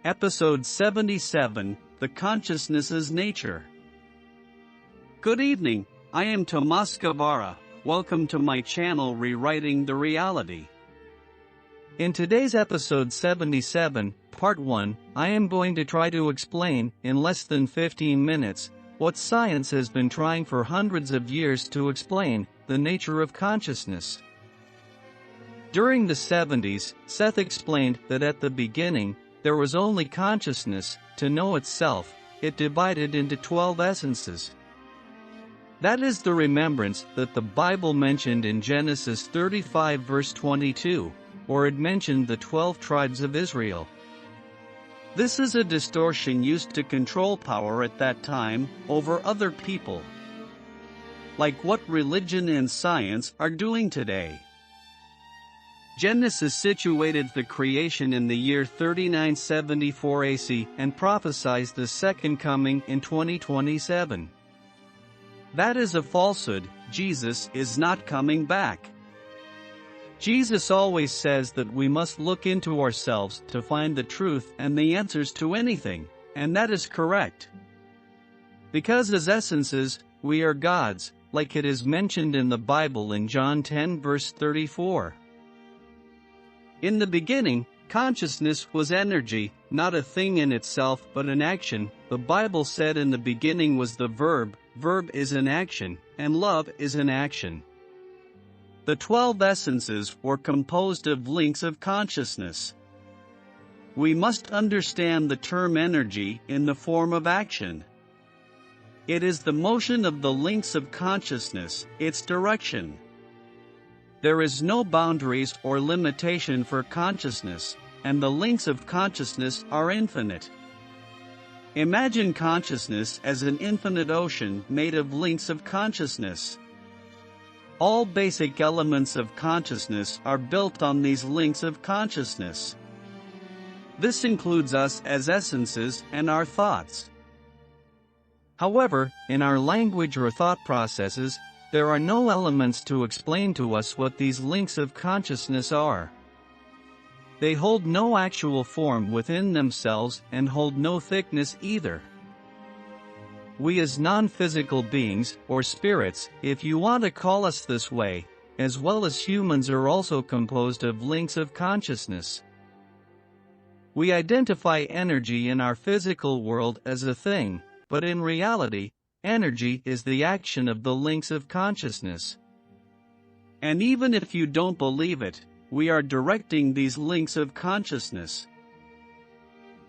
Episode 77, The Consciousness's Nature. Good evening, I am Tomas Guevara. Welcome to my channel Rewriting the Reality. In today's episode 77, part 1, I am going to try to explain, in less than 15 minutes, what science has been trying for hundreds of years to explain, the nature of consciousness. During the 70s, Seth explained that at the beginning, there was only consciousness. To know itself, it divided into 12 essences. That is the remembrance that the Bible mentioned in Genesis 35 verse 22, or it mentioned the 12 tribes of Israel. This is a distortion used to control power at that time over other people, like what religion and science are doing today. Genesis situated the creation in the year 3974 AC and prophesies the second coming in 2027. That is a falsehood. Jesus is not coming back. Jesus always says that we must look into ourselves to find the truth and the answers to anything, and that is correct. Because as essences, we are gods, like it is mentioned in the Bible in John 10 verse 34. In the beginning, consciousness was energy, not a thing in itself but an action. The Bible said in the beginning was the verb is an action, and love is an action. The 12 essences were composed of links of consciousness. We must understand the term energy in the form of action. It is the motion of the links of consciousness, its direction. There is no boundaries or limitation for consciousness, and the links of consciousness are infinite. Imagine consciousness as an infinite ocean made of links of consciousness. All basic elements of consciousness are built on these links of consciousness. This includes us as essences and our thoughts. However, in our language or thought processes, there are no elements to explain to us what these links of consciousness are. They hold no actual form within themselves and hold no thickness either. We as non-physical beings, or spirits, if you want to call us this way, as well as humans are also composed of links of consciousness. We identify energy in our physical world as a thing, but in reality, energy is the action of the links of consciousness. And even if you don't believe it, we are directing these links of consciousness.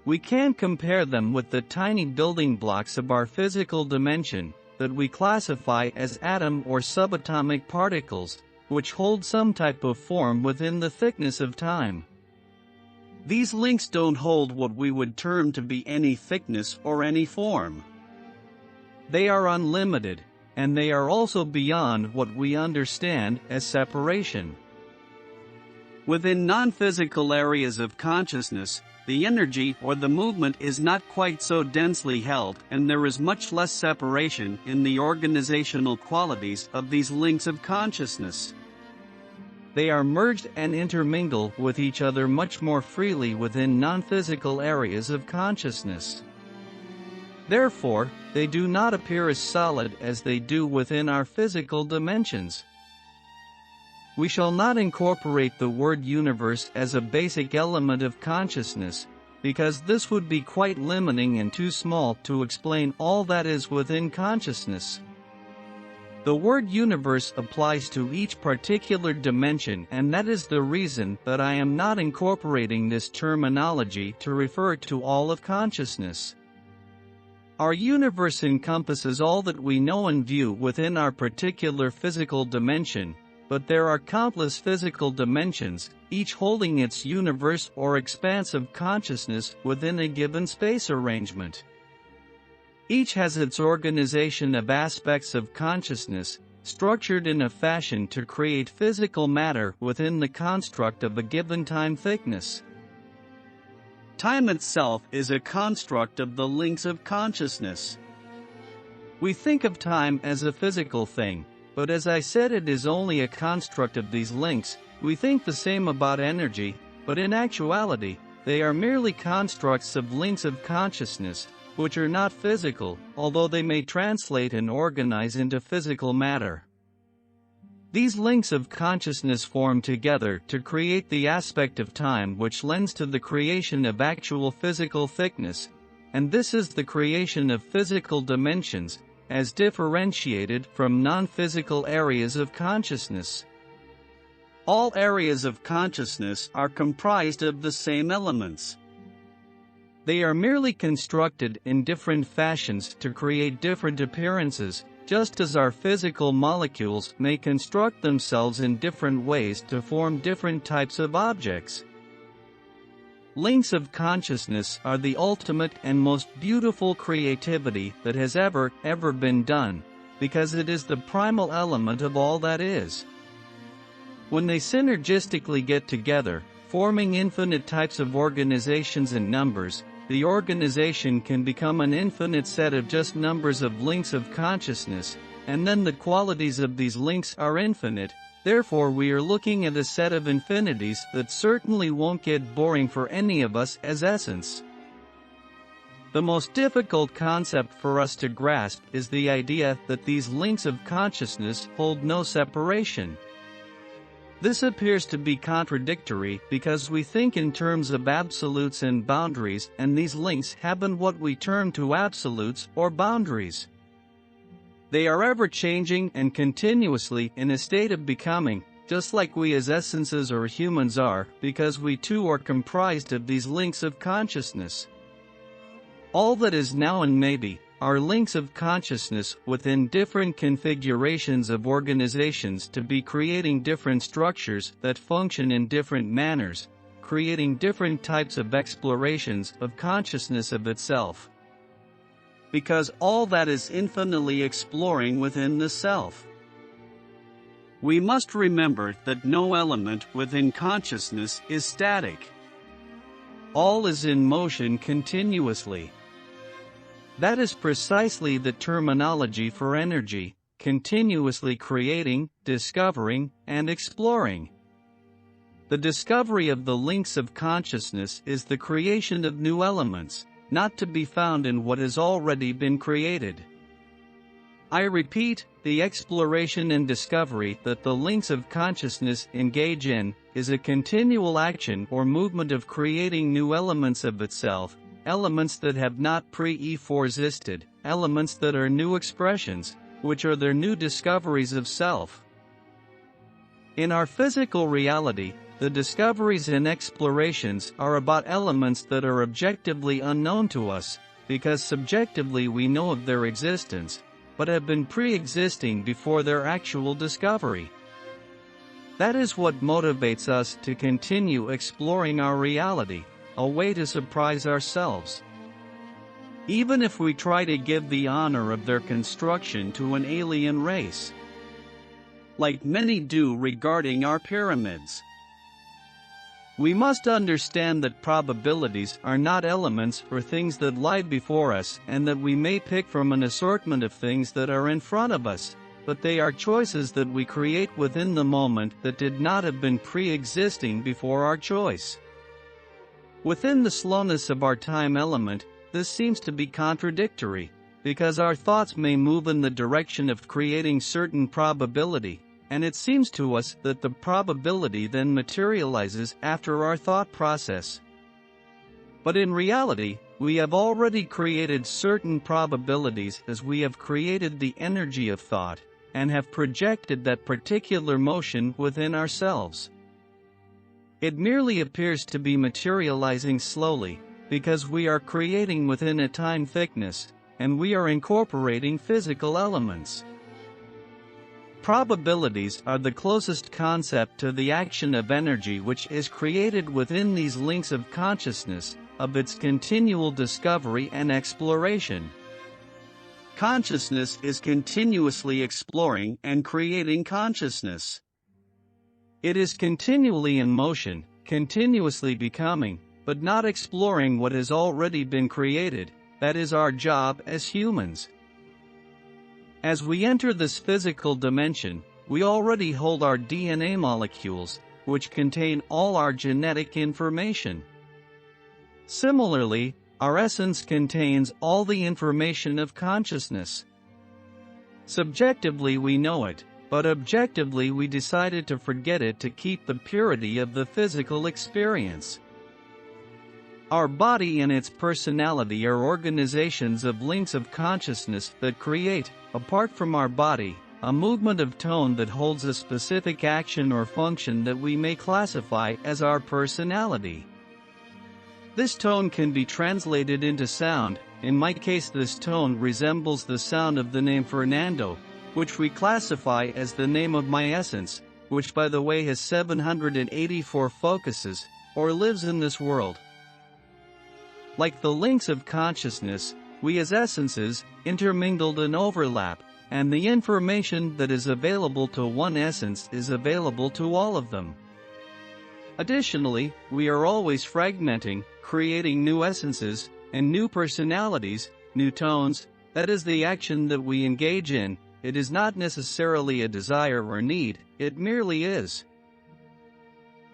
We can compare them with the tiny building blocks of our physical dimension that we classify as atom or subatomic particles, which hold some type of form within the thickness of time. These links don't hold what we would term to be any thickness or any form. They are unlimited, and they are also beyond what we understand as separation. Within non-physical areas of consciousness, the energy or the movement is not quite so densely held, and there is much less separation in the organizational qualities of these links of consciousness. They are merged and intermingle with each other much more freely within non-physical areas of consciousness. Therefore, they do not appear as solid as they do within our physical dimensions. We shall not incorporate the word universe as a basic element of consciousness, because this would be quite limiting and too small to explain all that is within consciousness. The word universe applies to each particular dimension, and that is the reason that I am not incorporating this terminology to refer to all of consciousness. Our universe encompasses all that we know and view within our particular physical dimension, but there are countless physical dimensions, each holding its universe or expanse of consciousness within a given space arrangement. Each has its organization of aspects of consciousness, structured in a fashion to create physical matter within the construct of a given time thickness. Time itself is a construct of the links of consciousness. We think of time as a physical thing, but as I said, it is only a construct of these links. We think the same about energy, but in actuality, They are merely constructs of links of consciousness, which are not physical, although they may translate and organize into physical matter. These links of consciousness form together to create the aspect of time which lends to the creation of actual physical thickness, and this is the creation of physical dimensions, as differentiated from non-physical areas of consciousness. All areas of consciousness are comprised of the same elements. They are merely constructed in different fashions to create different appearances, just as our physical molecules may construct themselves in different ways to form different types of objects. Links of consciousness are the ultimate and most beautiful creativity that has ever been done, because it is the primal element of all that is. When they synergistically get together, forming infinite types of organizations and numbers, the organization can become an infinite set of just numbers of links of consciousness, and then the qualities of these links are infinite. Therefore we are looking at a set of infinities that certainly won't get boring for any of us as essence. The most difficult concept for us to grasp is the idea that these links of consciousness hold no separation. This appears to be contradictory because we think in terms of absolutes and boundaries, and these links happen what we term to absolutes or boundaries. They are ever-changing and continuously in a state of becoming, just like we as essences or humans are, because we too are comprised of these links of consciousness. All that is now and maybe are links of consciousness within different configurations of organizations to be creating different structures that function in different manners, creating different types of explorations of consciousness of itself. Because all that is infinitely exploring within the self. We must remember that no element within consciousness is static. All is in motion continuously. That is precisely the terminology for energy, continuously creating, discovering, and exploring. The discovery of the links of consciousness is the creation of new elements, not to be found in what has already been created. I repeat, the exploration and discovery that the links of consciousness engage in is a continual action or movement of creating new elements of itself, elements that have not pre-before existed, elements that are new expressions, which are their new discoveries of self. In our physical reality, the discoveries and explorations are about elements that are objectively unknown to us, because subjectively we know of their existence, but have been pre-existing before their actual discovery. That is what motivates us to continue exploring our reality, a way to surprise ourselves. Even if we try to give the honor of their construction to an alien race, like many do regarding our pyramids. We must understand that probabilities are not elements or things that lie before us and that we may pick from an assortment of things that are in front of us, but they are choices that we create within the moment that did not have been pre-existing before our choice. Within the slowness of our time element, this seems to be contradictory, because our thoughts may move in the direction of creating certain probability, and it seems to us that the probability then materializes after our thought process. But in reality, we have already created certain probabilities as we have created the energy of thought, and have projected that particular motion within ourselves. It merely appears to be materializing slowly, because we are creating within a time thickness, and we are incorporating physical elements. Probabilities are the closest concept to the action of energy which is created within these links of consciousness, of its continual discovery and exploration. Consciousness is continuously exploring and creating consciousness. It is continually in motion, continuously becoming, but not exploring what has already been created. That is our job as humans. As we enter this physical dimension, we already hold our DNA molecules, which contain all our genetic information. Similarly, our essence contains all the information of consciousness. Subjectively we know it, but objectively we decided to forget it to keep the purity of the physical experience. Our body and its personality are organizations of links of consciousness that create, apart from our body, a movement of tone that holds a specific action or function that we may classify as our personality. This tone can be translated into sound. In my case, this tone resembles the sound of the name Fernando, which we classify as the name of my essence, which by the way has 784 focuses, or lives in this world. Like the links of consciousness, we as essences, intermingled and overlap, and the information that is available to one essence is available to all of them. Additionally, we are always fragmenting, creating new essences, and new personalities, new tones. That is the action that we engage in. It is not necessarily a desire or need, it merely is.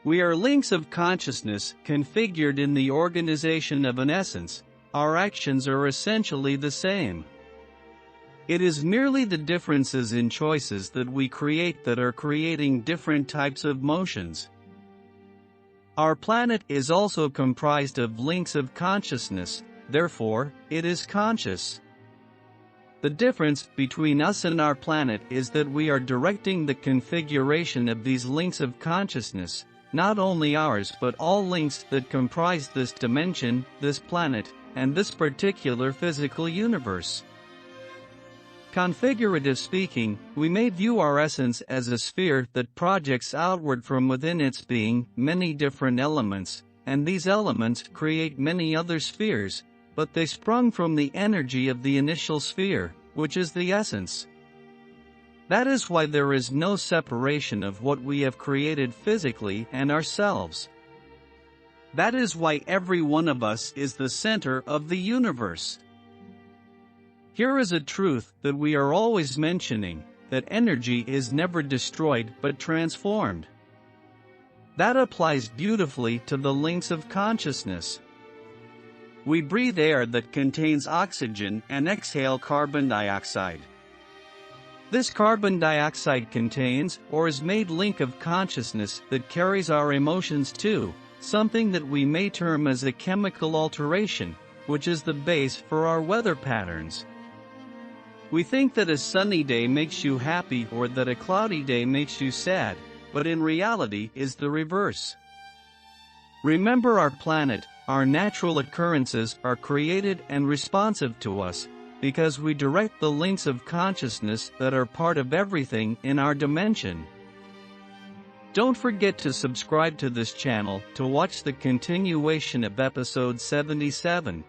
We are links of consciousness, configured in the organization of an essence. Our actions are essentially the same. It is merely the differences in choices that we create that are creating different types of motions. Our planet is also comprised of links of consciousness, therefore, it is conscious. The difference between us and our planet is that we are directing the configuration of these links of consciousness, not only ours but all links that comprise this dimension, this planet, and this particular physical universe. Configurative speaking, we may view our essence as a sphere that projects outward from within its being many different elements, and these elements create many other spheres, but they sprung from the energy of the initial sphere, which is the essence. That is why there is no separation of what we have created physically and ourselves. That is why every one of us is the center of the universe. Here is a truth that we are always mentioning, that energy is never destroyed but transformed. That applies beautifully to the links of consciousness. We breathe air that contains oxygen and exhale carbon dioxide. This carbon dioxide contains, or is made link of consciousness that carries our emotions too, something that we may term as a chemical alteration, which is the base for our weather patterns. We think that a sunny day makes you happy or that a cloudy day makes you sad, but in reality is the reverse. Remember, our planet, our natural occurrences are created and responsive to us, because we direct the links of consciousness that are part of everything in our dimension. Don't forget to subscribe to this channel to watch the continuation of episode 77.